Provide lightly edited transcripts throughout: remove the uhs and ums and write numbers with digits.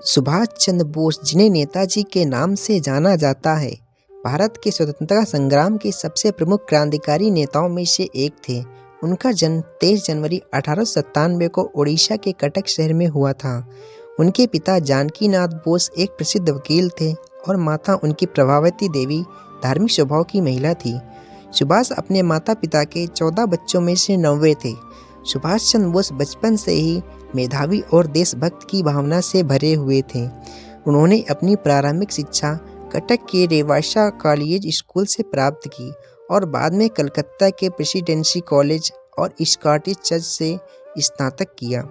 सुभाष चंद्र बोस, जिन्हें नेताजी के नाम से जाना जाता है, भारत के स्वतंत्रता संग्राम के सबसे प्रमुख क्रांतिकारी नेताओं में से एक थे। उनका जन्म 23 जनवरी 1897 को ओडिशा के कटक शहर में हुआ था। उनके पिता जानकी नाथ बोस एक प्रसिद्ध वकील थे और माता उनकी प्रभावती देवी धार्मिक स्वभाव की महिला थी। सुभाष अपने माता पिता के 14 बच्चों में से 9वें थे। सुभाष चंद्र बोस बचपन से ही मेधावी और देशभक्त की भावना से भरे हुए थे। उन्होंने अपनी प्रारंभिक शिक्षा कटक के रेवासा कॉलेज स्कूल से प्राप्त की और बाद में कलकत्ता के प्रेसिडेंसी कॉलेज और स्कॉटिश चर्च से स्नातक किया।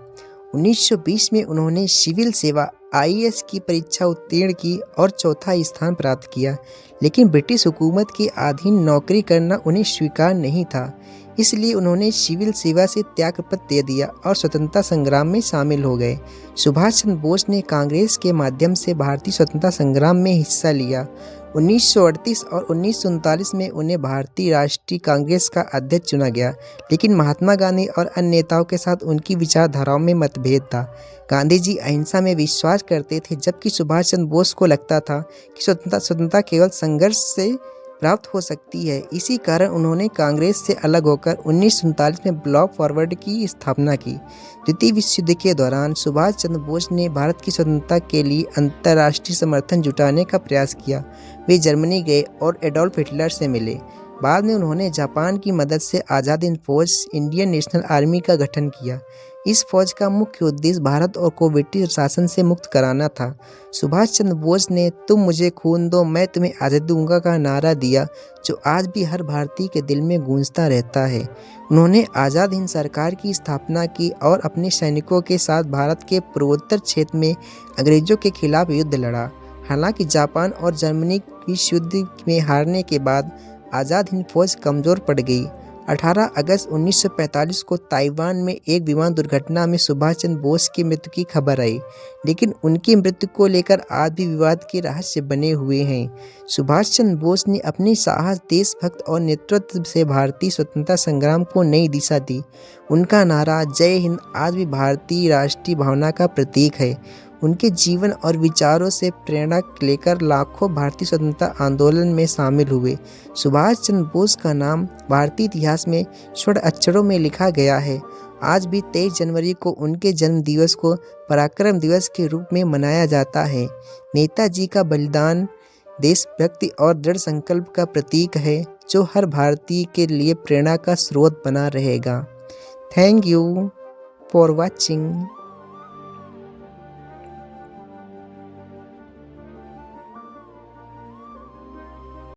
1920 में उन्होंने सिविल सेवा IAS की परीक्षा उत्तीर्ण की और चौथा स्थान प्राप्त किया, लेकिन ब्रिटिश हुकूमत के अधीन नौकरी करना उन्हें स्वीकार नहीं था। इसलिए उन्होंने सिविल सेवा से त्यागपत्र दे दिया और स्वतंत्रता संग्राम में शामिल हो गए। सुभाष चंद्र बोस ने कांग्रेस के माध्यम से भारतीय स्वतंत्रता संग्राम में हिस्सा लिया। 1938 और 1939 में उन्हें भारतीय राष्ट्रीय कांग्रेस का अध्यक्ष चुना गया, लेकिन महात्मा गांधी और अन्य नेताओं के साथ उनकी विचारधाराओं में मतभेद था। गांधी जी अहिंसा में विश्वास करते थे, जबकि सुभाष चंद्र बोस को लगता था कि स्वतंत्रता केवल संघर्ष से प्राप्त हो सकती है। इसी कारण उन्होंने कांग्रेस से अलग होकर 1939 में ब्लॉक फॉरवर्ड की स्थापना की। द्वितीय विश्व युद्ध के दौरान सुभाष चंद्र बोस ने भारत की स्वतंत्रता के लिए अंतर्राष्ट्रीय समर्थन जुटाने का प्रयास किया। वे जर्मनी गए और एडोल्फ हिटलर से मिले। बाद में उन्होंने जापान की मदद से आज़ाद हिंद फौज इंडियन नेशनल आर्मी का गठन किया। इस फौज का मुख्य उद्देश्य भारत को ब्रिटिश शासन से मुक्त कराना था। सुभाष चंद्र बोस ने "तुम मुझे खून दो, मैं तुम्हें आज़ादी दूंगा" का नारा दिया, जो आज भी हर भारतीय के दिल में गूंजता रहता है। उन्होंने आज़ाद हिंद सरकार की स्थापना की और अपने सैनिकों के साथ भारत के पूर्वोत्तर क्षेत्र में अंग्रेजों के खिलाफ युद्ध लड़ा। हालांकि जापान और जर्मनी विश्व युद्ध में हारने के बाद आज़ाद हिंद फौज कमज़ोर पड़ गई। 18 अगस्त 1945 को ताइवान में एक विमान दुर्घटना में सुभाष चंद्र बोस की मृत्यु की खबर आई, लेकिन उनकी मृत्यु को लेकर आज भी विवाद के रहस्य बने हुए हैं। सुभाष चंद्र बोस ने अपने साहस, देशभक्त और नेतृत्व से भारतीय स्वतंत्रता संग्राम को नई दिशा दी। उनका नारा "जय हिंद" आज भी भारतीय राष्ट्रीय भावना का प्रतीक है। उनके जीवन और विचारों से प्रेरणा लेकर लाखों भारतीय स्वतंत्रता आंदोलन में शामिल हुए। सुभाष चंद्र बोस का नाम भारतीय इतिहास में स्वर्ण अक्षरों में लिखा गया है। आज भी 23 जनवरी को उनके जन्म दिवस को पराक्रम दिवस के रूप में मनाया जाता है। नेताजी का बलिदान देशभक्ति और दृढ़ संकल्प का प्रतीक है, जो हर भारतीय के लिए प्रेरणा का स्रोत बना रहेगा। Thank you for watching.